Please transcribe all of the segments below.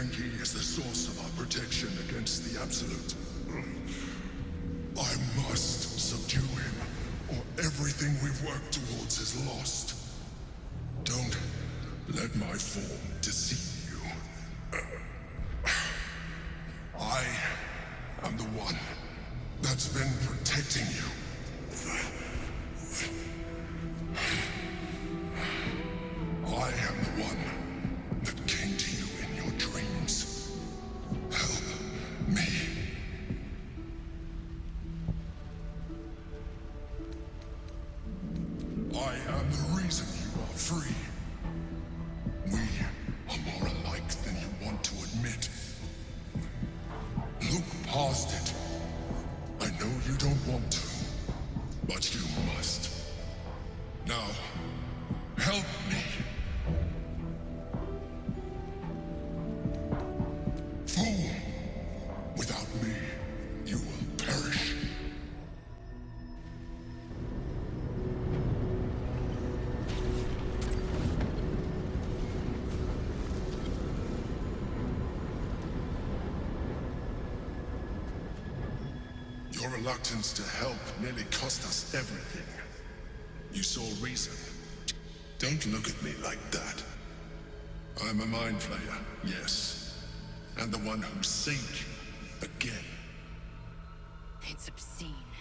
Yankee is the source of our protection against the Absolute. I must subdue him, or everything we've worked towards is lost. Don't let my form deceive you. I am the one that's been protecting you. I am the one that came to you in your dreams. Help me. I am the reason you are free. We are more alike than you want to admit. Look past it. I know you don't want to, but you must. Now, help me. Fool! Without me, you will perish. Your reluctance to help nearly cost us everything. You saw reason. Don't look at me like that. I'm a mind flayer, yes. And the one who saved you again. It's obscene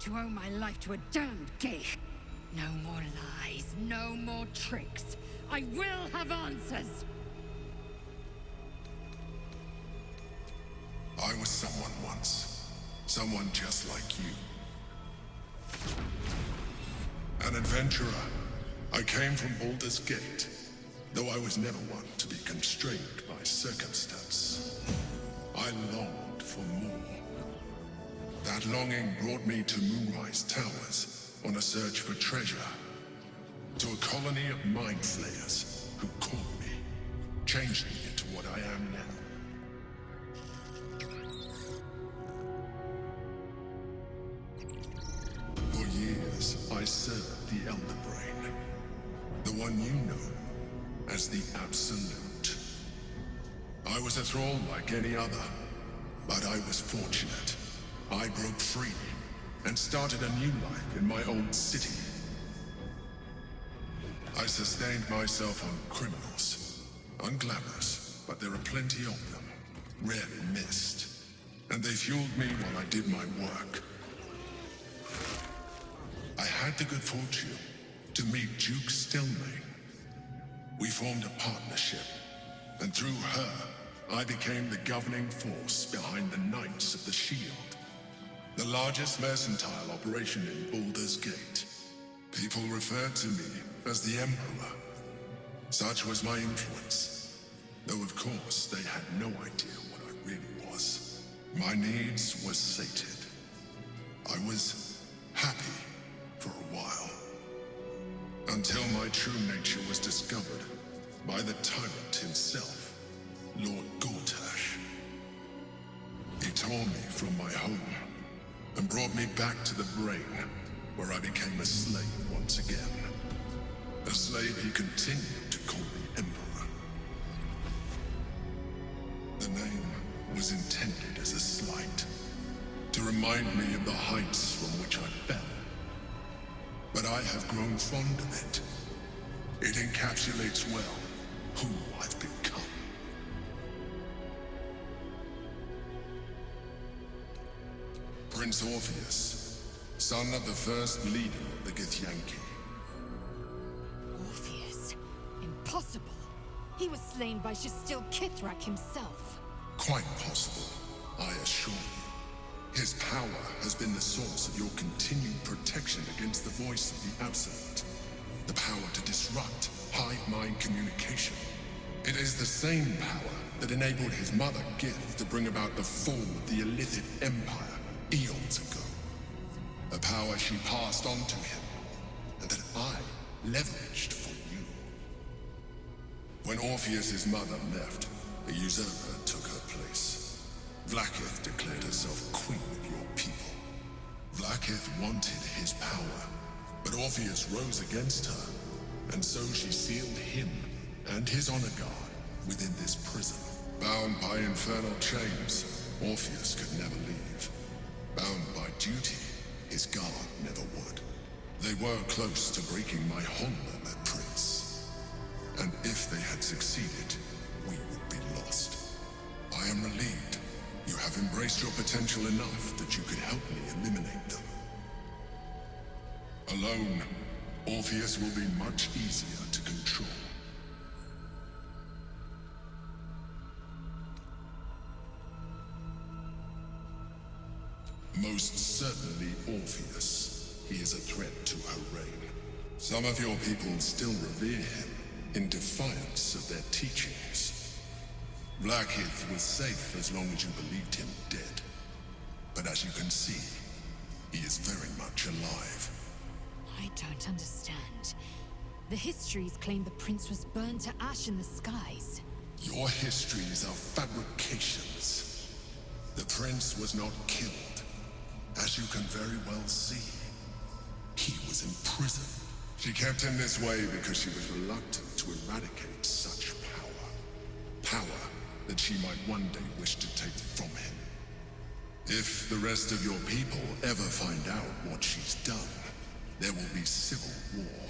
to owe my life to a damned geek. No more lies, no more tricks. I will have answers. I was someone once. Someone just like you. An adventurer. I came from Baldur's Gate, though I was never one to be constrained by circumstance. I longed for more. That longing brought me to Moonrise Towers on a search for treasure. To a colony of mind flayers who caught me, changed me into what I am now. For years, I served the Elder Brain, the one you know as the Absolute. I was a thrall like any other, but I was fortunate. I broke free and started a new life in my old city. I sustained myself on criminals, unglamorous, but there are plenty of them, rarely missed, and they fueled me while I did my work. I had the good fortune to meet Duke Stillmain. We formed a partnership, and through her, I became the governing force behind the Knights of the Shield, the largest mercantile operation in Baldur's Gate. People referred to me as the Emperor. Such was my influence, though of course they had no idea what I really was. My needs were sated. I was happy for a while, until my true nature was discovered by the tyrant himself, Lord Gortash. He tore me from my home and brought me back to the Brain, where I became a slave once again. A slave he continued to call me Emperor. The name was intended as a slight, to remind me of the heights from which I fell. But I have grown fond of it. It encapsulates well who I've become. Prince Orpheus, son of the first leader of the Githyanki. Orpheus? Impossible. He was slain by Shastil Kithrak himself. Quite possible, I assure you. His power has been the source of your continued protection against the voice of the Absolute. The power to disrupt hive-mind communication. It is the same power that enabled his mother, Gith, to bring about the fall of the Illithid Empire eons ago. A power she passed on to him, and that I leveraged for you. When Orpheus's mother left, a usurper took her place. Vlaakith declared herself queen of your people. Vlaakith wanted his power, but Orpheus rose against her, and so she sealed him and his honor guard within this prison. Bound by infernal chains, Orpheus could never leave. Bound by duty, his guard never would. They were close to breaking my honor, that prince. And if they had succeeded, we would be lost. I am relieved. You have embraced your potential enough that you could help me eliminate them. Alone, Orpheus will be much easier to control. Most certainly Orpheus. He is a threat to her reign. Some of your people still revere him, in defiance of their teachings. Blackheath was safe as long as you believed him dead. But as you can see, he is very much alive. I don't understand. The histories claim the prince was burned to ash in the skies. Your histories are fabrications. The prince was not killed. As you can very well see, he was imprisoned. She kept him this way because she was reluctant to eradicate such power. Power that she might one day wish to take from him. If the rest of your people ever find out what she's done, there will be civil war.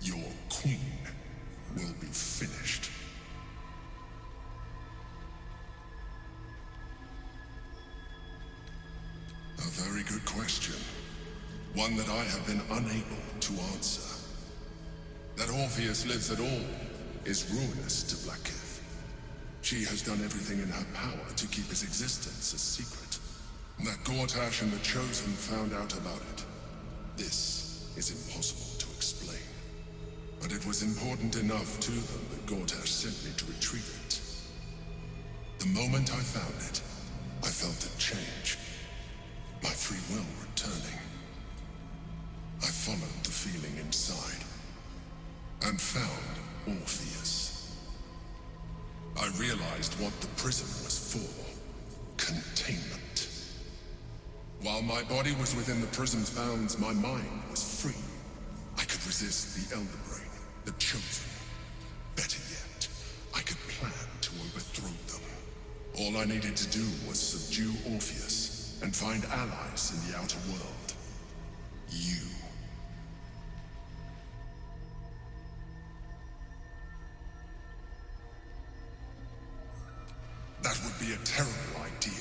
Your queen will be finished. A very good question. One that I have been unable to answer. That Orpheus lives at all is ruinous to Blackheath. She has done everything in her power to keep his existence a secret. That Gortash and the Chosen found out about it. This is impossible to explain. But it was important enough to them that Gortash sent me to retrieve it. The moment I found it, I felt a change. My free will returning. I followed the feeling inside, and found Orpheus. I realized what the prison was for. Containment. While my body was within the prison's bounds, my mind was free. I could resist the Elder Brain, the Chosen. Better yet, I could plan to overthrow them. All I needed to do was subdue Orpheus, and find allies in the outer world. You. That would be a terrible idea.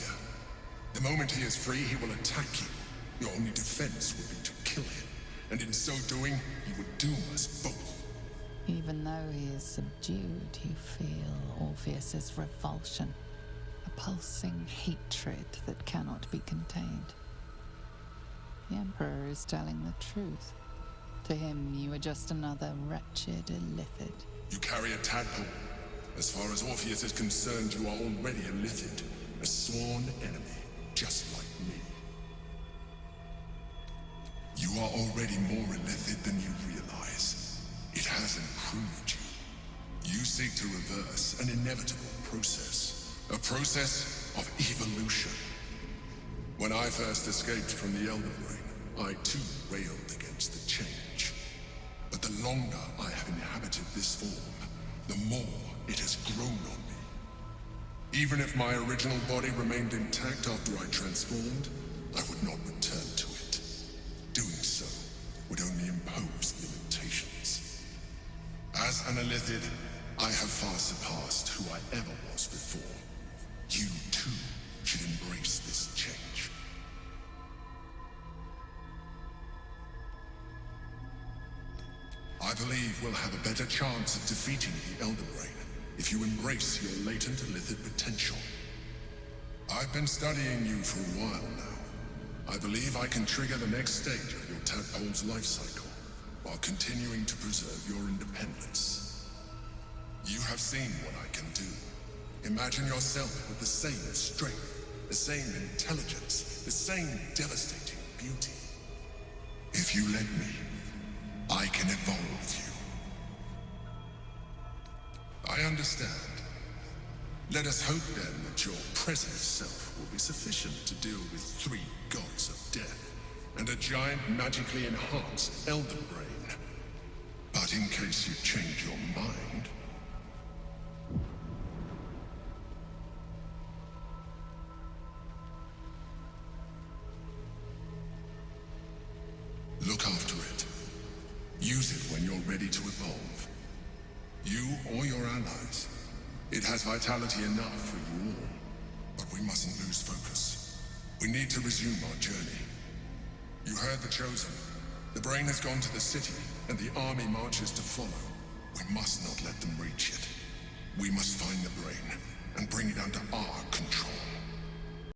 The moment he is free, he will attack you. Your only defense would be to kill him, and in so doing, he would doom us both. Even though he is subdued, you feel Orpheus's revulsion. A pulsing hatred that cannot be contained. The Emperor is telling the truth. To him, you are just another wretched illithid. You carry a tadpole. As far as Orpheus is concerned, you are already a illithid. A sworn enemy, just like me. You are already more illithid than you realize. It has improved you. You seek to reverse an inevitable process. A process of evolution. When I first escaped from the Elder Brain, I too railed against the change. But the longer I have inhabited this form, the more it has grown on me. Even if my original body remained intact after I transformed, I would not return to it. Doing so would only impose limitations. As an illithid, I have far surpassed who I ever was before. You, too, should embrace this change. I believe we'll have a better chance of defeating the Elder Brain if you embrace your latent illithid potential. I've been studying you for a while now. I believe I can trigger the next stage of your tadpole's life cycle, while continuing to preserve your independence. You have seen what I can do. Imagine yourself with the same strength, the same intelligence, the same devastating beauty. If you let me, I can evolve you. I understand. Let us hope then that your present self will be sufficient to deal with 3 gods of death and a giant magically enhanced Elder Brain. But in case you change your mind, Use it when you're ready to evolve. You or your allies. It has vitality enough for you all. But we mustn't lose focus. We need to resume our journey. You heard the Chosen. The brain has gone to the city, and the army marches to follow. We must not let them reach it. We must find the brain, and bring it under our control.